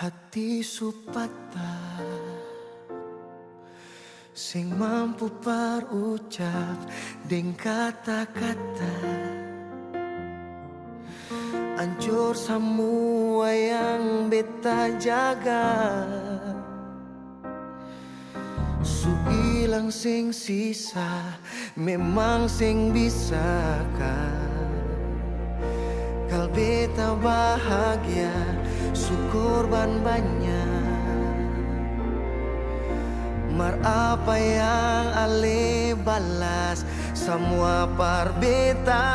Hati supata sing mampu parucap deng kata-kata ancur semua yang beta jaga. Su ilang sing sisa memang sing bisakah kal beta bahagia su korban banyak. Mar apa yang ale balas semua par beta.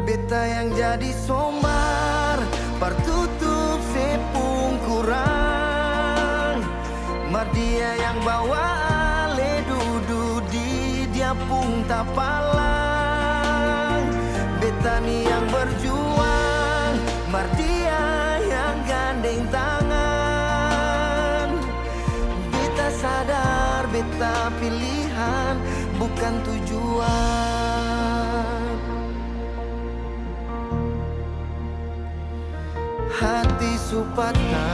Beta yang jadi somar par tutup sepung kurang. Mar dia yang bawa ale duduk di dia pung tapalang. Beta ni yang berjuang, mar dia yang gandeng tangan. Beta sadar beta pilihan bukan tujuan. Hati supata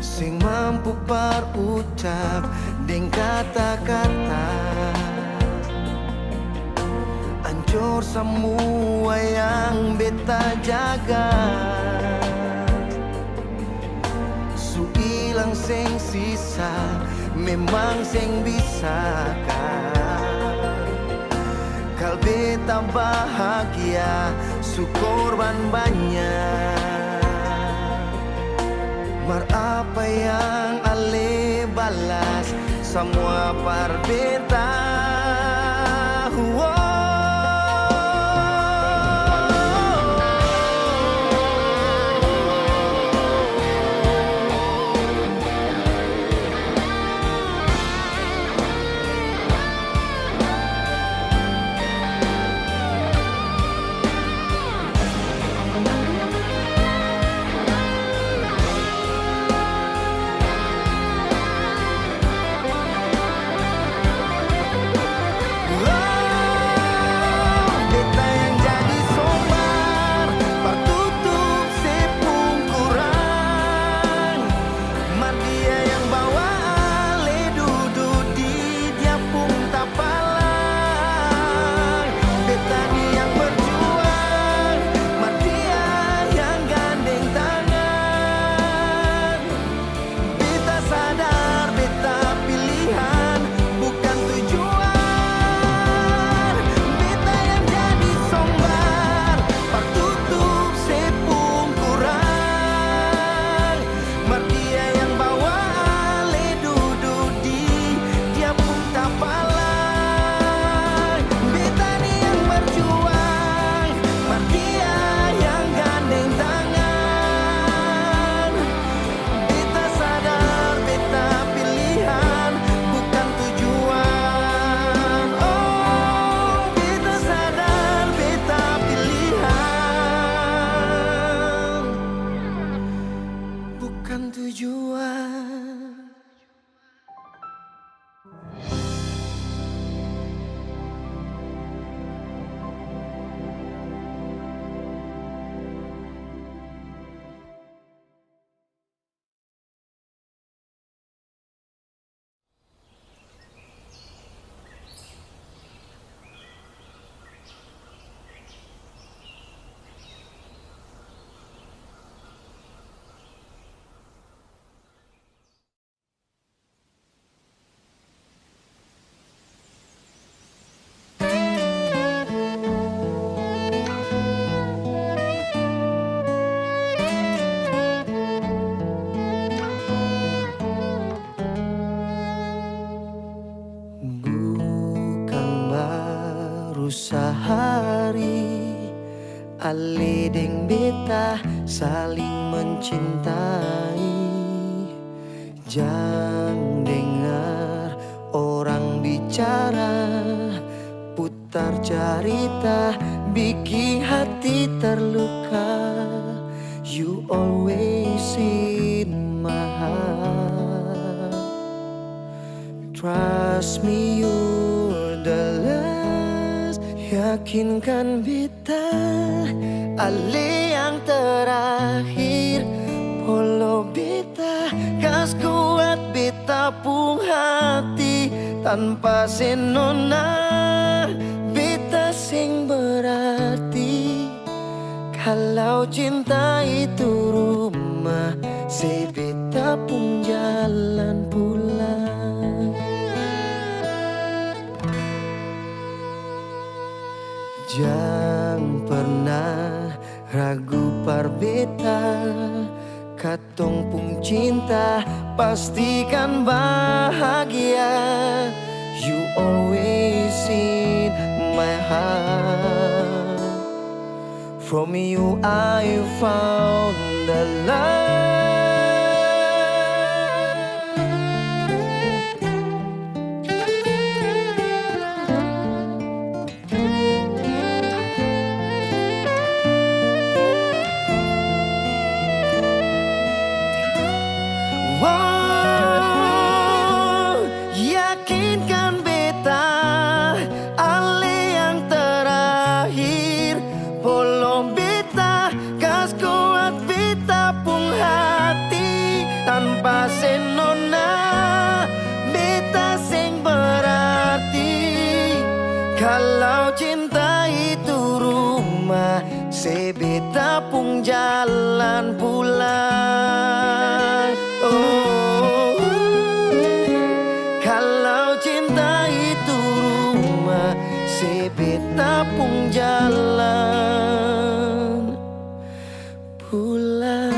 sing mampu parucap deng kata-kata ancur semua yang beta jaga. Su ilang sing sisa memang sing bisakah kal beta bahagia su korban banyak. Mar apa yang ale balas semua par beta. Tujuan. Sehari ale deng beta saling mencintai. Jangan dengar orang bicara, putar cerita bikin hati terluka. You always in my heart. Trust me, you're the last Yakinkan beta ale yang terakhir. Polo beta kas kuat beta pung hati. Tanpa senona beta sing berarti. Kalau cinta itu rumah, se beta pun jalan pulang. Jangan pernah ragu par beta, katong pung cinta pastikan bahagia. You always in my heart. From you I found the love. Wow, yakinkan beta ale yang terakhir. Polong beta kas kuat beta pung hati. Tanpa senona beta sing berarti. Kalau cinta itu rumah, se beta pung jalan pulang. Oh, kalau cinta itu rumah, se beta pung jalan pulang.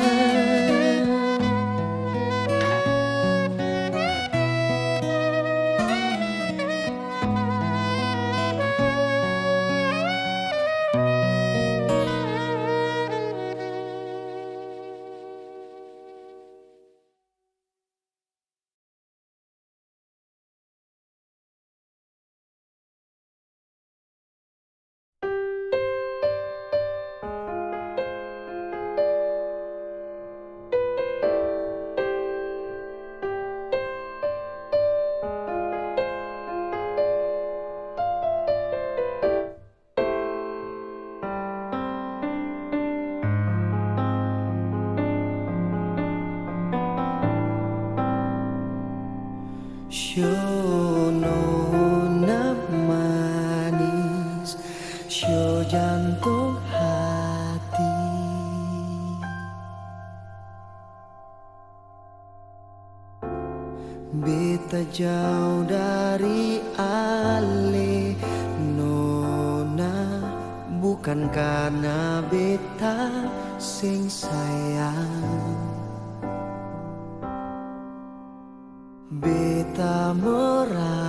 Nona manis, sio jantung hati. Beta jauh dari ale, nona, bukan karena beta sing sayang. Beta merantau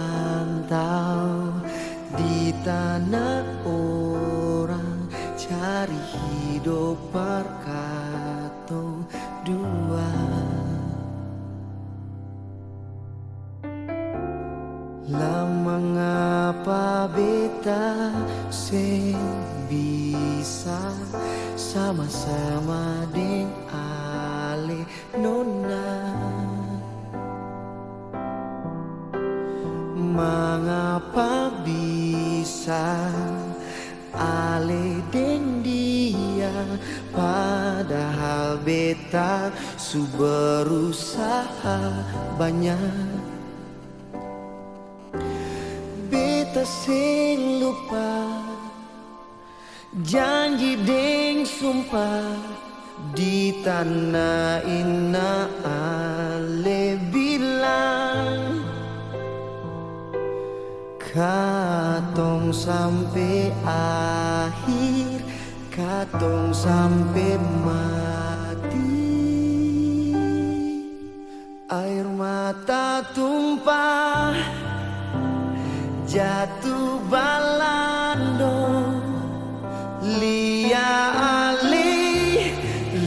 di tanah orang, cari hidup berkatong dua. Lama ngapa beta sing bisa sama-sama deng ale nona. Mengapa bisa ale deng dia, padahal beta su berusaha banyak. Beta sing lupa janji deng sumpah di tanah ina ale bilang. Katong sampai akhir, katong sampai mati. Air mata tumpah, jatuh balando. Lia ali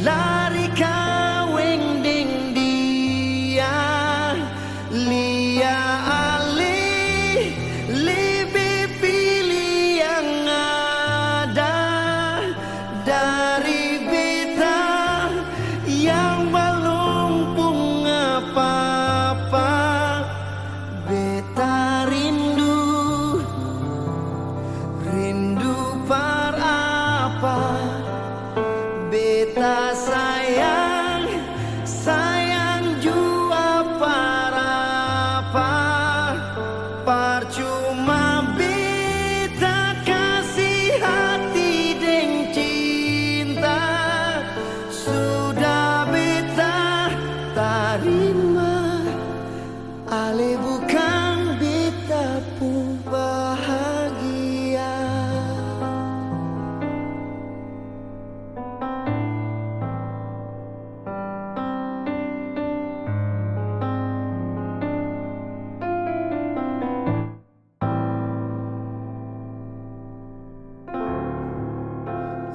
lari kaweng deng dia. Lia lebih pilih yang ada dari beta yang belum pun apa-apa. Beta rindu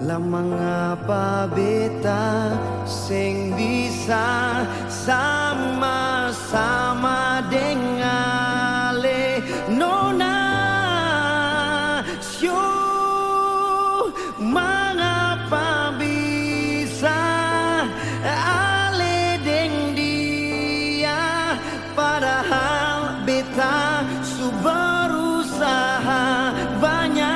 lama ngapa beta sing bisa sama-sama dengan le nona syo mengapa bisa ale deng dia padahal beta su berusaha banyak.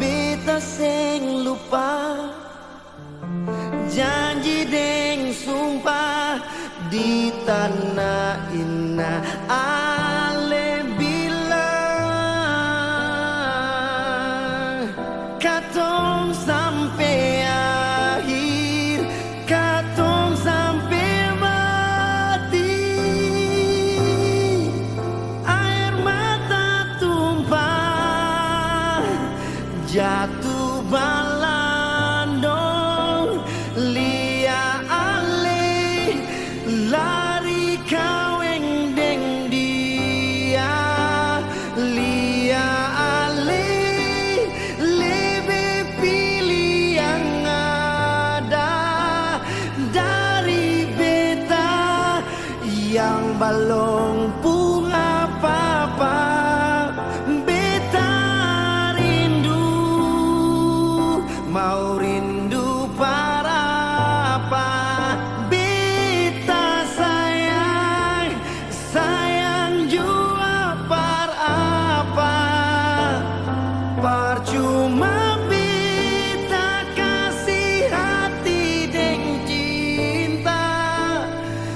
Beta sing lupa janji deng sumpah di tanah ina ale bilang katong sampai akhir, katong sampai mati, air mata tumpah jatuh balandong lia ale lari kaweng deng dia lia ale lebih pilih yang ada dari beta yang balong pun apa-apa. Mau rindu para apa? Beta sayang, sayang jua para apa? Percuma beta kasih hati deng cinta,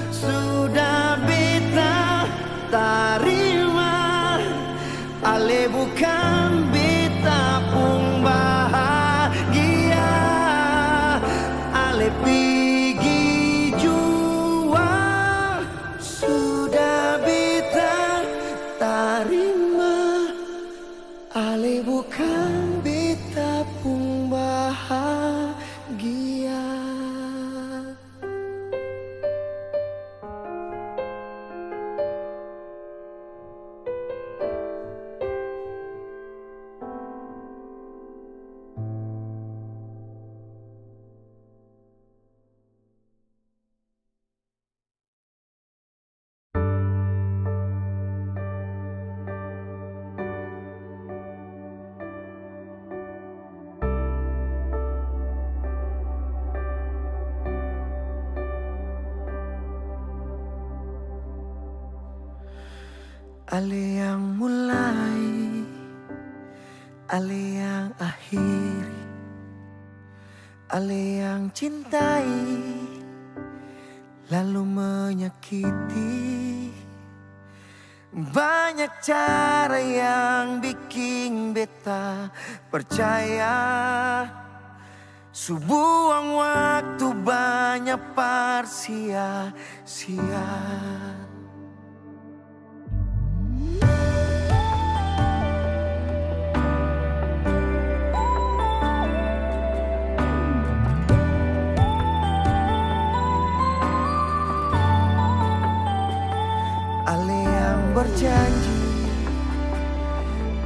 sudah beta tarima, ale bukan beta pun pergi jua, sudah beta tarima, ale bukan beta pun bahagia. Ale yang mulai, ale yang akhiri, ale yang cintai, lalu menyakiti. Banyak cara yang bikin beta percaya, subuang waktu banyak sia-sia. Ale yang berjanji,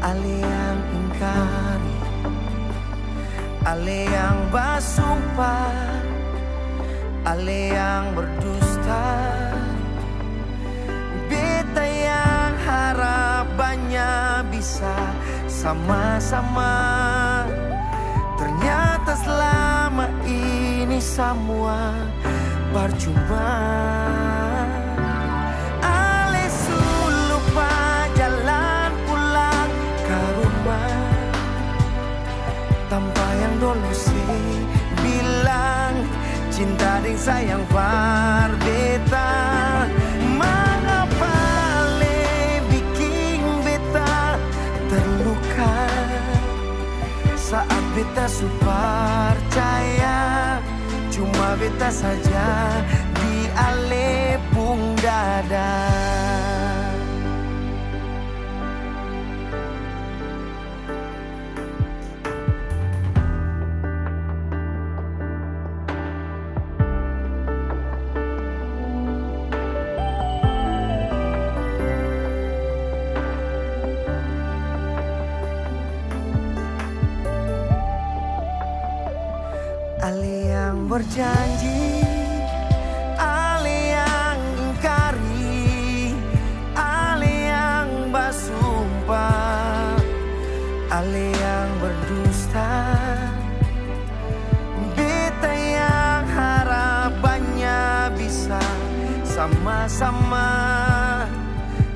ale yang ingkari, ale yang bersumpah, ale yang berdusta. Beta yang harapannya bisa sama-sama, ternyata selama ini semua percuma. Tanpa yang dulu sih bilang cinta dan sayang par beta, mengapa le bikin beta terluka saat beta su percaya cuma beta saja di ale pung dada. berjanji, ale yang ingkari, ale yang bersumpah, ale yang berdusta, beta yang harapannya bisa sama-sama.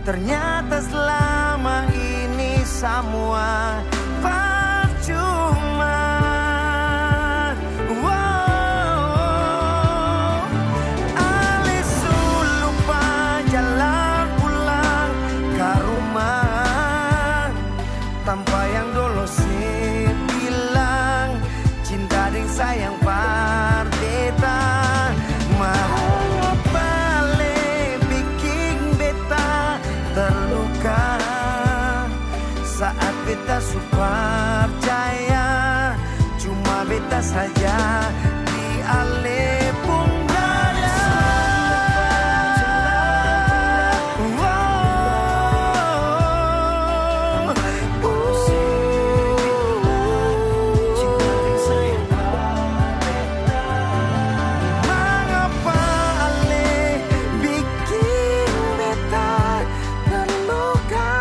Ternyata selama ini semua percuma. Ale lupa jalan pulang ke rumah tanpa yang dulu sih bilang cinta dan sayang beta. Mengapa le bikin beta terluka saat beta percaya cuma beta saja di ale pun dada. Mengapa ale bikin beta terluka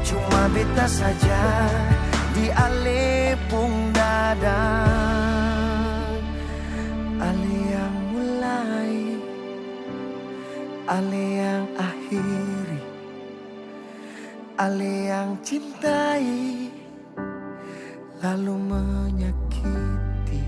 cuma beta saja di ale pun dada. Ale yang mulai, ale yang akhiri, ale yang cintai lalu menyakiti.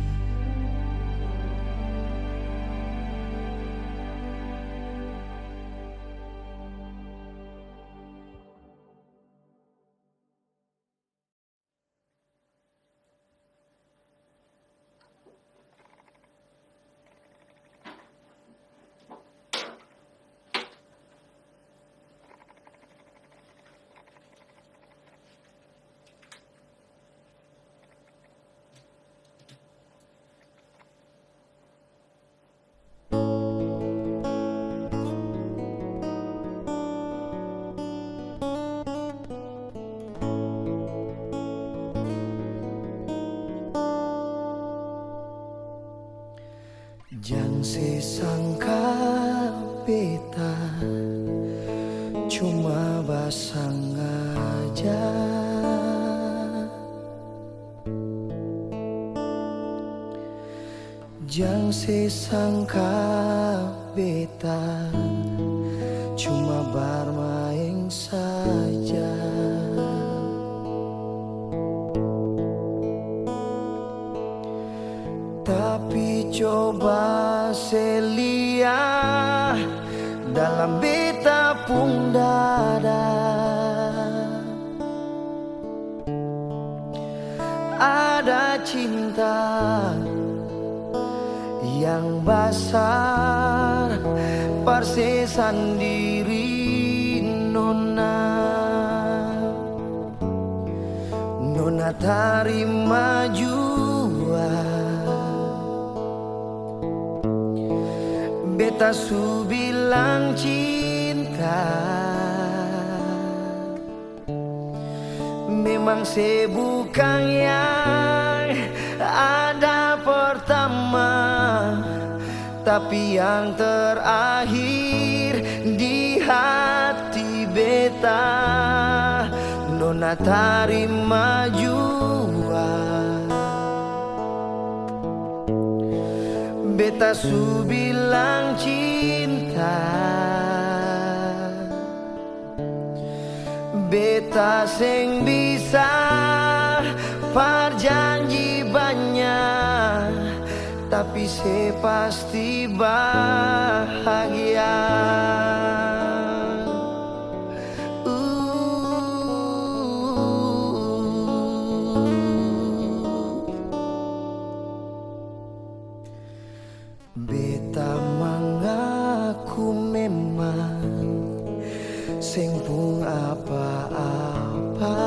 Jangan sesangka beta cuma basang aja. Jangan sesangka beta cuma bermain saja. Tapi coba selia dalam beta pun dada ada cinta yang besar persesan diri nona. Nona terima jua beta su bilang cinta memang bukan yang ada pertama, tapi yang terakhir di hati beta. Nona terima jua beta su bilang cinta, beta seng bisa perjanji banyak, tapi se pasti bahagia. Beta mengaku memang seng pun apa-apa,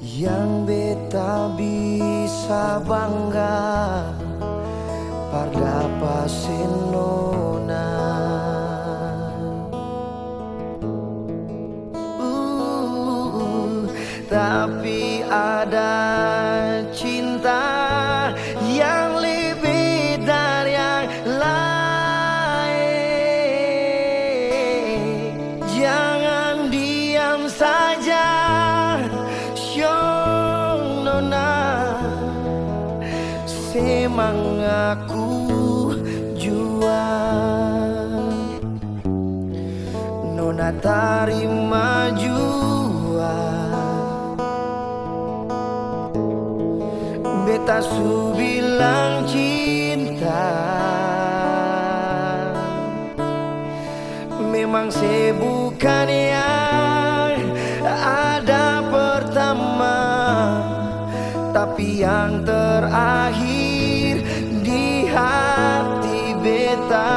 yang beta bisa bangga pada pasenona. ada cinta yang lebih dari yang lain. Jangan diam saja, Syong Nona, semangatku juang. Nona tarima jua, beta su bilang cinta memang bukan yang ada pertama, tapi yang terakhir di hati beta.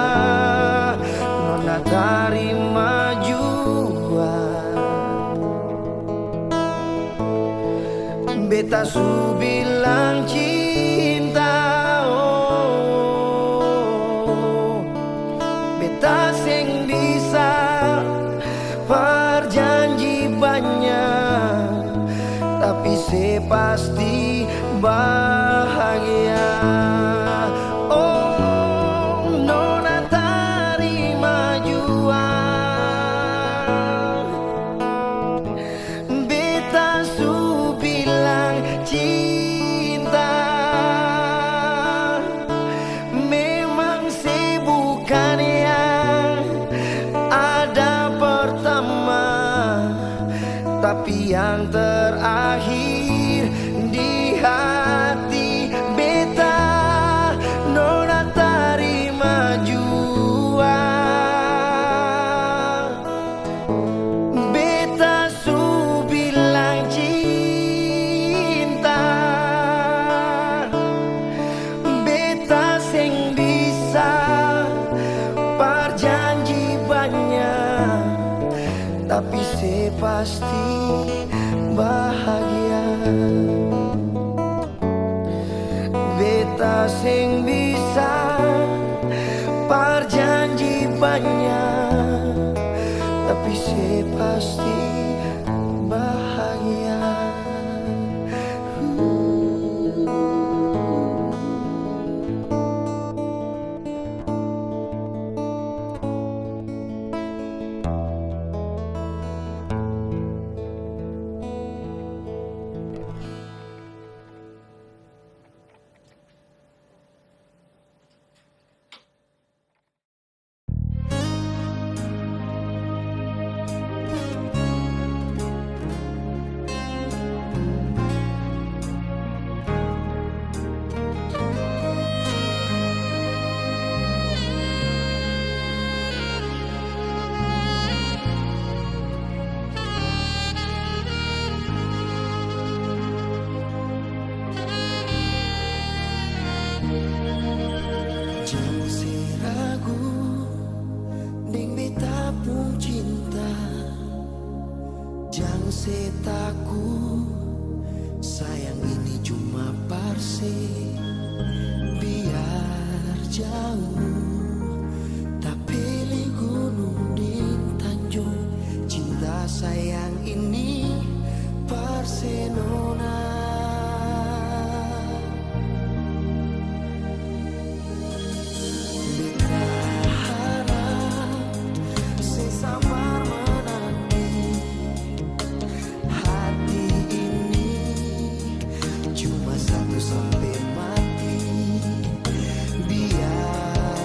Nona tarima jua, beta su bilang cinta, oh, beta seng bisa berjanji banyak, tapi se pasti bahagia. Oh, Nona tarima jua, beta su bilang cinta memang bukan yang ada pertama, tapi yang terakhir di hati beta. Nona tarima jua, beta su bilang cinta, beta seng bisa berjanji banyak, tapi se pasti bahagia. Beta seng bisa berjanji banyak, tapi se pasti bahagia. Jangan se ragu deng beta pun cinta, jangan se takut, sayang ini cuma parse. Biar jauh tapi pilih gunung dan tanjung, cinta sayang ini parse Nona. Sampai mati, biar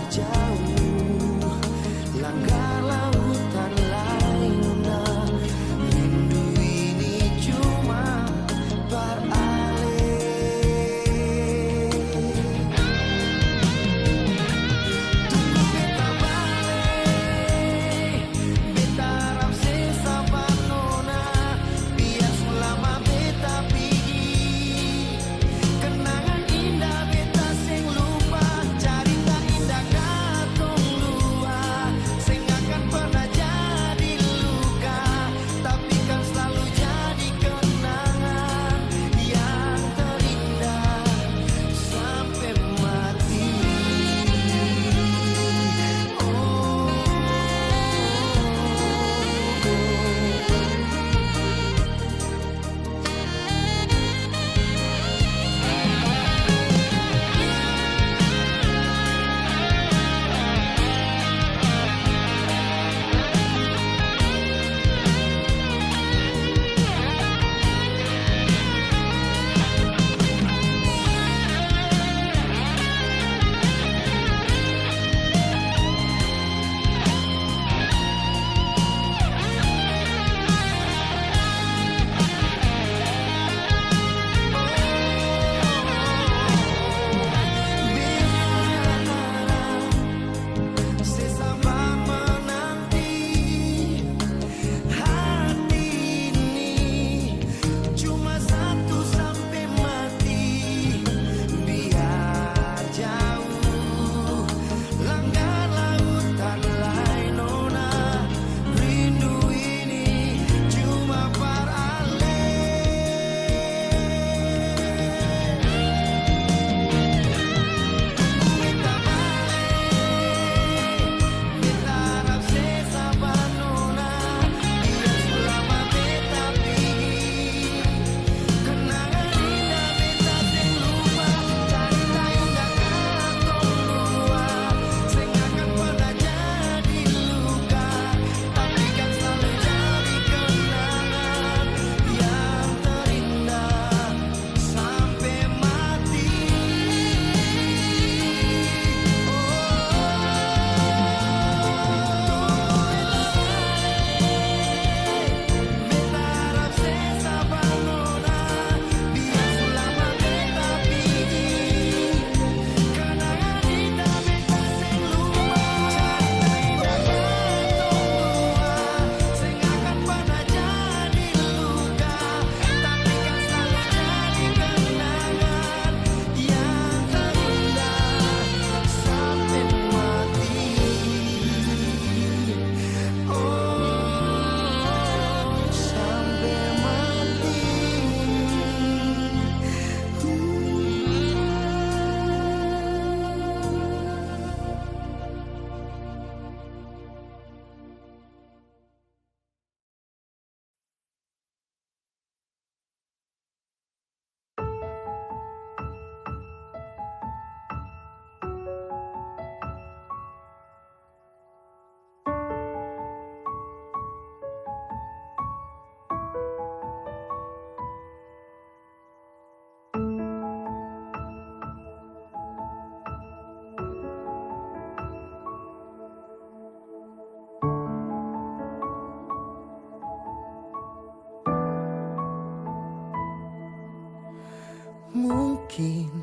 Mungkin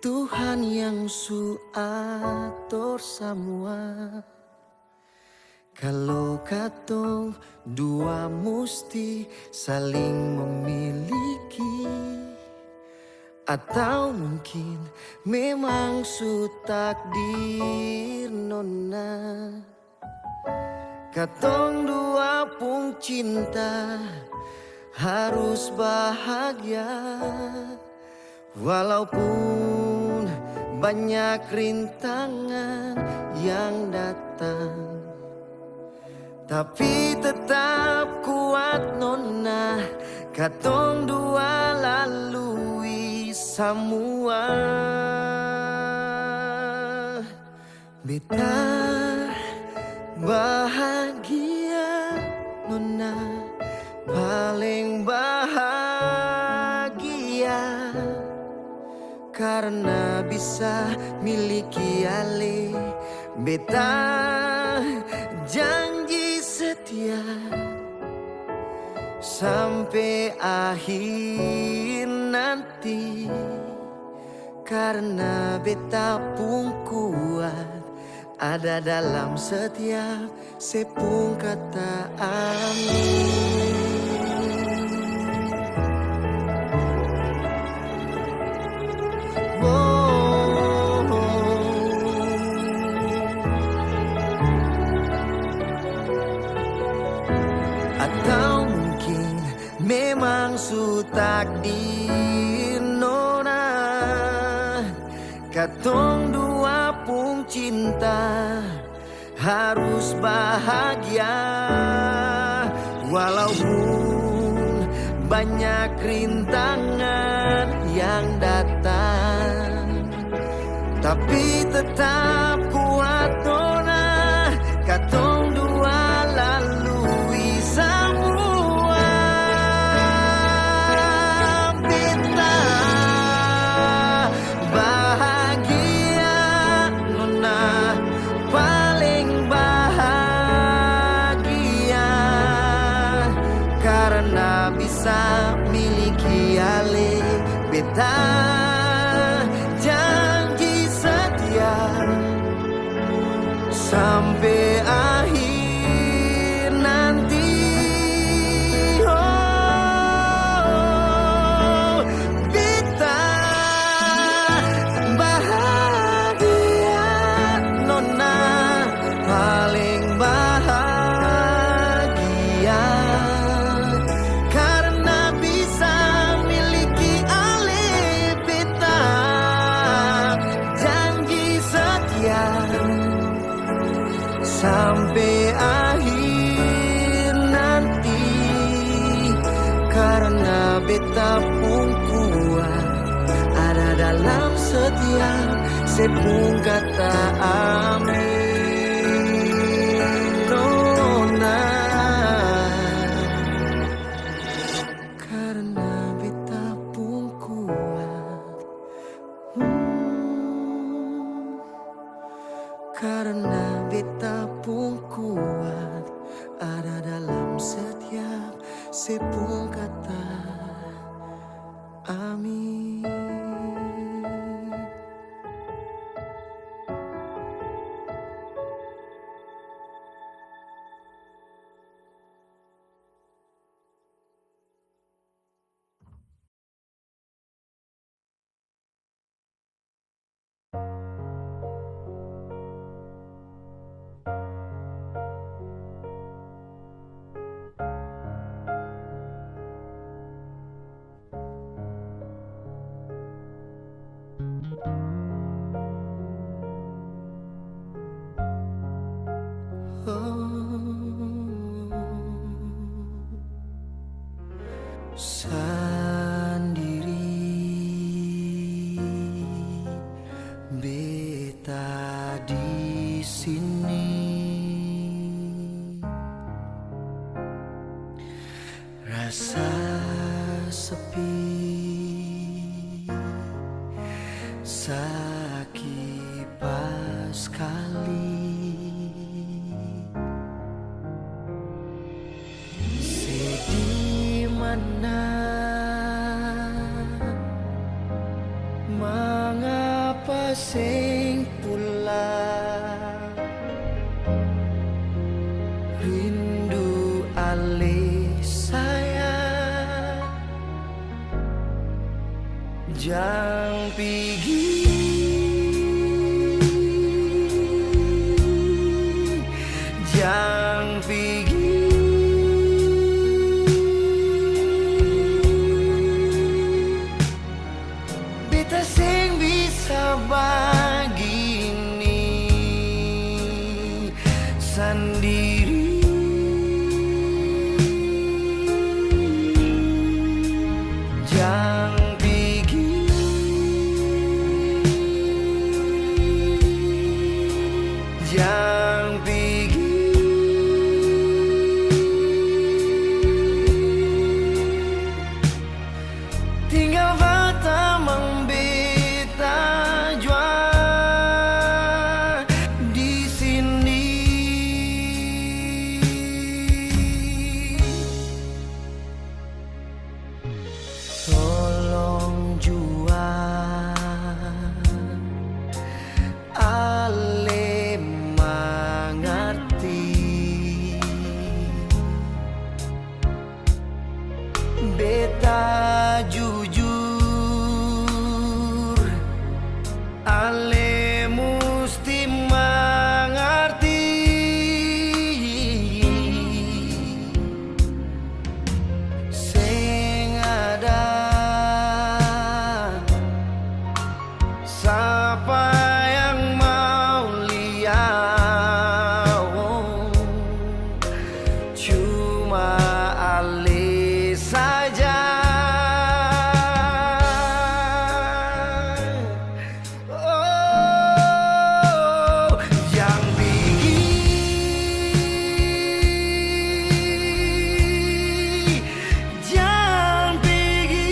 Tuhan yang atur semua. Kalau katong dua mesti saling memiliki, atau mungkin memang su takdir nona. Katong dua pun cinta harus bahagia, walaupun banyak rintangan yang datang. Tapi tetap kuat nona, katong dua lalui semua. Beta bahagia nona, paling bahagia karena bisa miliki ale. Beta janji setia sampai akhir nanti, karena beta pun kuat ada dalam setiap sepung kata amin. Atau mungkin memang su takdir nona, katong dua pun cinta harus bahagia, walaupun banyak rintangan yang datang. Tapi tetap kuat nona, katong dua lalui semua. Beta bahagia nona, paling bahagia karena bisa miliki ale. Beta janji setia sampai akhir nanti. Oh, beta bahagia nona, paling bahagia karena bisa miliki ale. Beta janji setia sampai akhir nanti, karena beta pun kuat ada dalam setiap sepung kata amin nona. Karena beta pun kuat, karena beta pun kuat ada dalam setiap sepung kata amin. Sendiri beta di sini, rasa sepi, sakit pas kali. Sedih mana sing pulang, rindu alih sayang, jang pigi jang pigi beta sing bisa begini sendiri, jang pigi jang pigi tinggal bata membeta jua di sini. Tolong jua ale mengerti, beta jujur ale musti mengerti, sing ada siapa yang mau lihat, cuma ale saja. Oh, yang pergi, jangan pergi,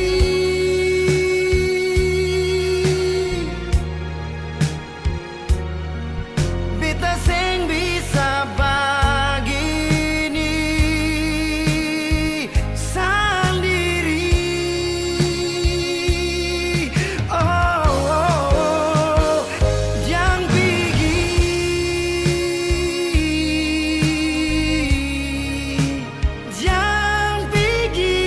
beta sing bisa begini sendiri. Oh, yang pergi, yang pergi,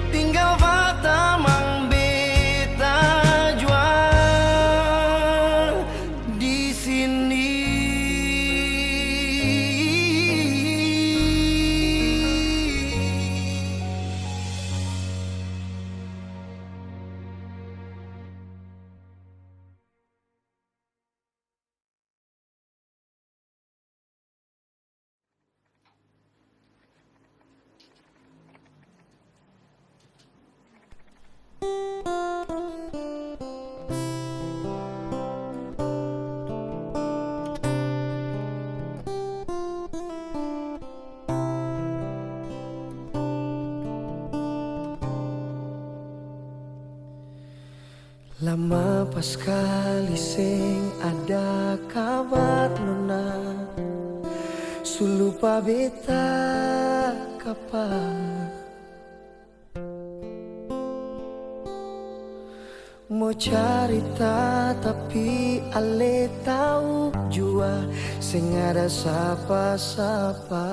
tinggal bata membeta jua di sini. Lama pas kali sing ada kabar nona, sulupa beta kapan mau cerita tapi ale tahu jua sing ada sapa-sapa.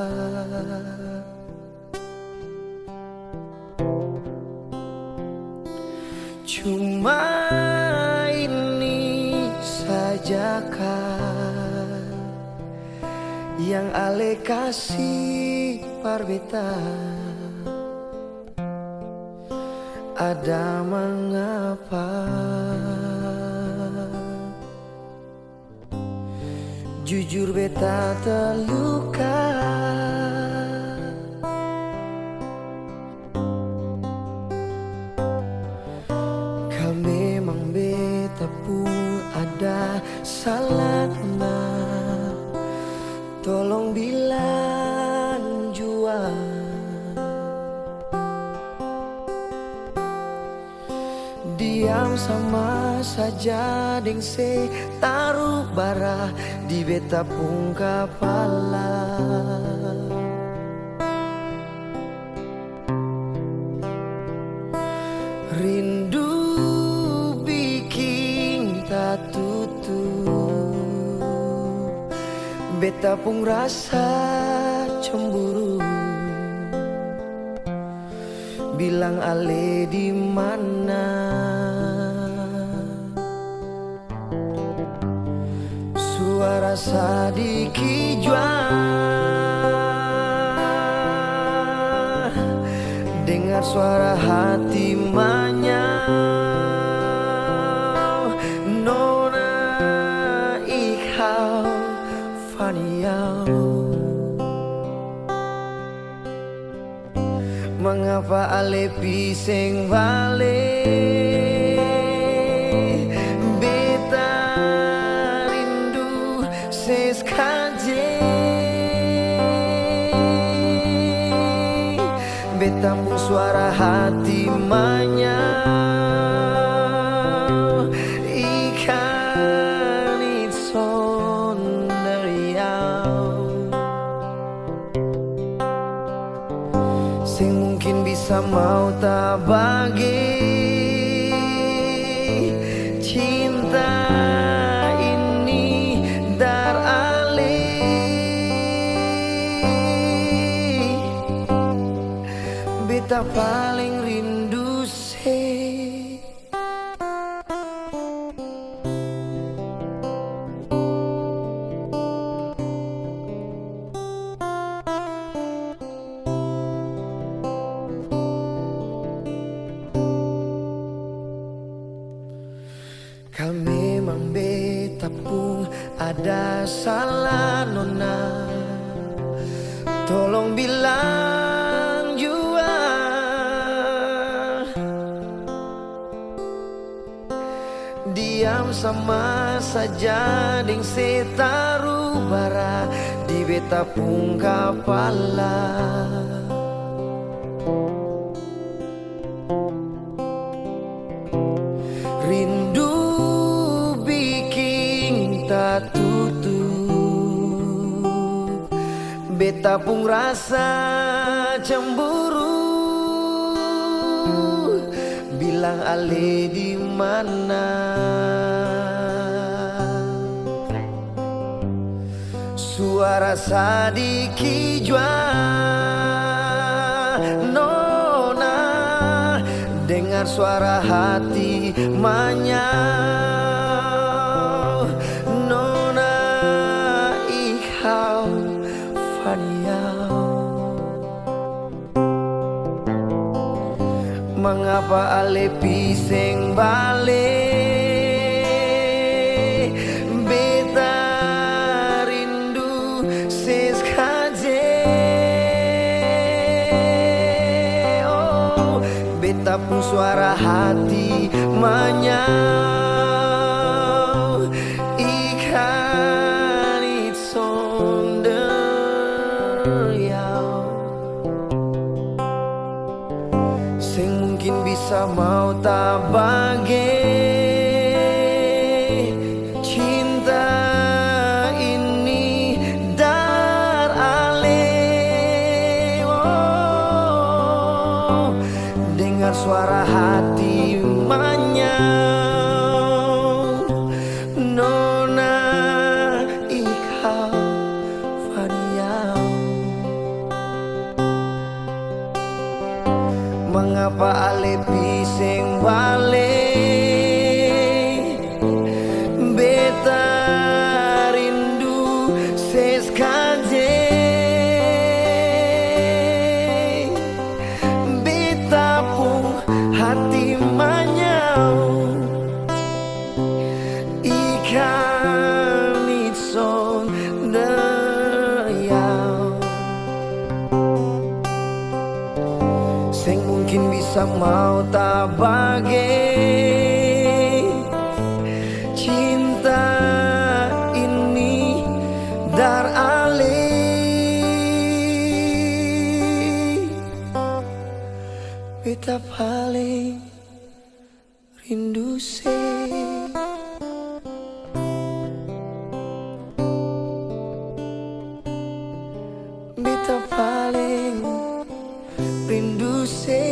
Cuma ini saja kan yang ale kasih parbeta, ada mengapa jujur beta terluka. Kau memang beta pun ada salahnya, tolong bilang jua. Diam sama saja deng se taruh bara di beta pun kepala. Rindu bikin tak tutup, beta pun rasa cemburu. Bilang ale di mana, suara sadiki jua, dengar suara hati manyau. Nona ikhau faniau, mengapa ale piseng bale? Beta rindu seskaje, beta mu suara hati manyau. Ikan itson deriau, sing mungkin bisa mau tak bagi cinta ini dar ale. Beta paling rindu se. Kau memang beta pun ada salah nona, tolong bilang jua. Diam sama saja deng setaru bara di beta pun kepala. Rindu bikin tak tutup, beta pun rasa cemburu. Bilang ale di mana, suara sadiki jua. Nona dengar suara hati manyau. Nona ikhau faniau, mengapa ale piseng bale? Beta rindu seskaje. Oh, beta pun suara hati manyau. Ikan itson deriau, sing mungkin bisa mau tak bagi cinta ini dar ale. Oh, dengar suara hati manyau. Nona ikhau faniau, mengapa ale piseng bale? Beta rindu seskaje. Beta pun hati manyau. Ikan itson deriau, sing mungkin bisa mau tak bagi cinta ini dar ale. Beta paling rindu se. Beta paling rindu se.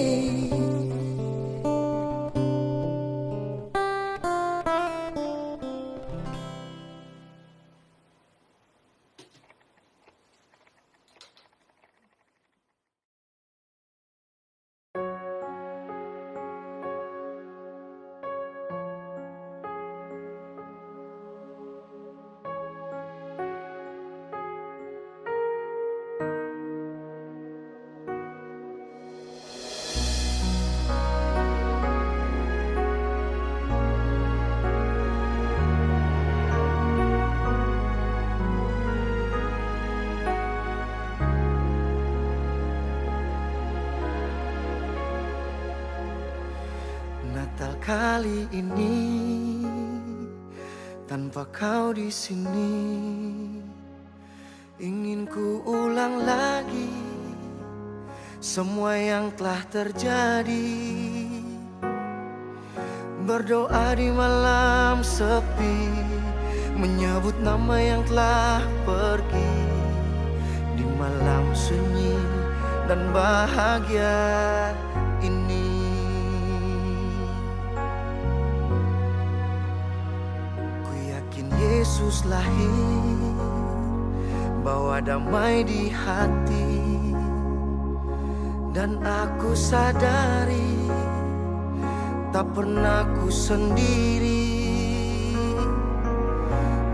Natal kali ini tanpa kau di sini, ingin ku ulang lagi semua yang telah terjadi. Berdoa di malam sepi, menyebut nama yang telah pergi. Di malam sunyi dan bahagia ini, ku yakin Yesus lahir, bawa damai di hati. Dan aku sadari tak pernah ku sendiri.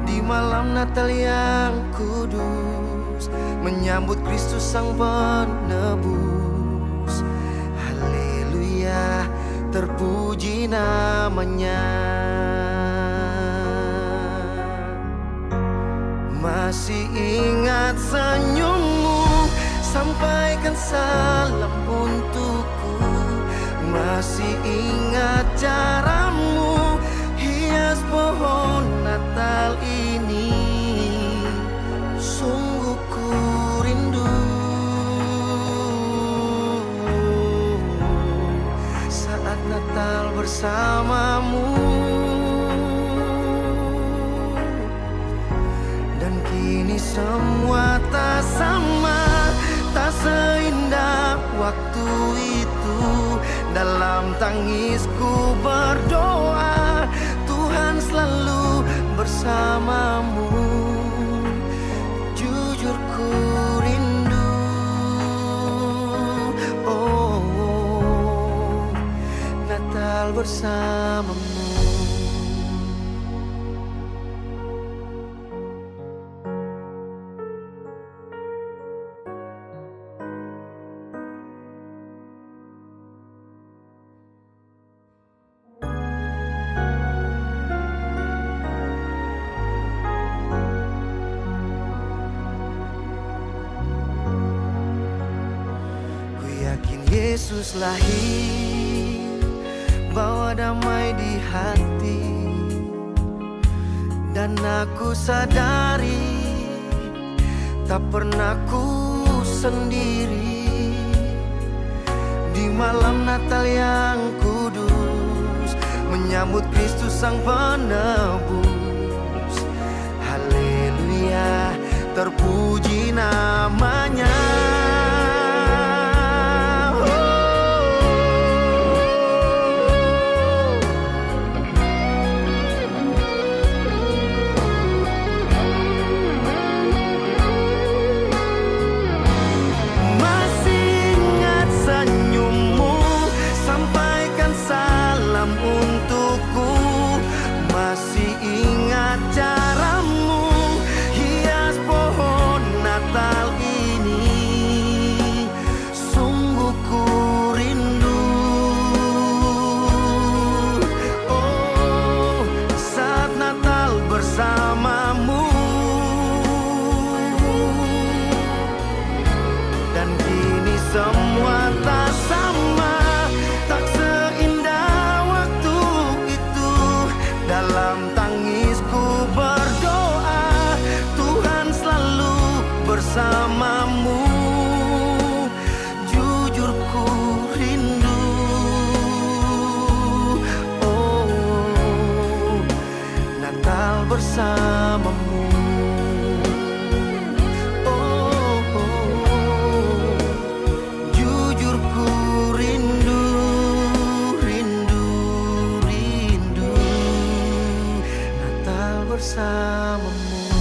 Di malam Natal yang kudus, menyambut Kristus Sang Penebus. Haleluya, terpuji namanya. Masih ingat senyummu, sampaikan salam untukku. Masih ingat caramu hias pohon Natal ini. Sungguh ku rindu saat Natal bersamamu. Dan kini semua tak sama, tak seindah waktu itu. Dalam tangisku berdoa, Tuhan selalu bersamamu. Jujur ku rindu, oh, Natal bersamamu. Yesus lahir, bawa damai di hati. Dan aku sadari tak pernah ku sendiri. Di malam Natal yang kudus, menyambut Kristus Sang Penebus. Haleluya, terpuji namanya. Semua tak sama, tak seindah waktu itu. Dalam tangisku berdoa, Tuhan selalu bersamamu. Jujur ku rindu, oh, Natal bersamamu. Bersamamu.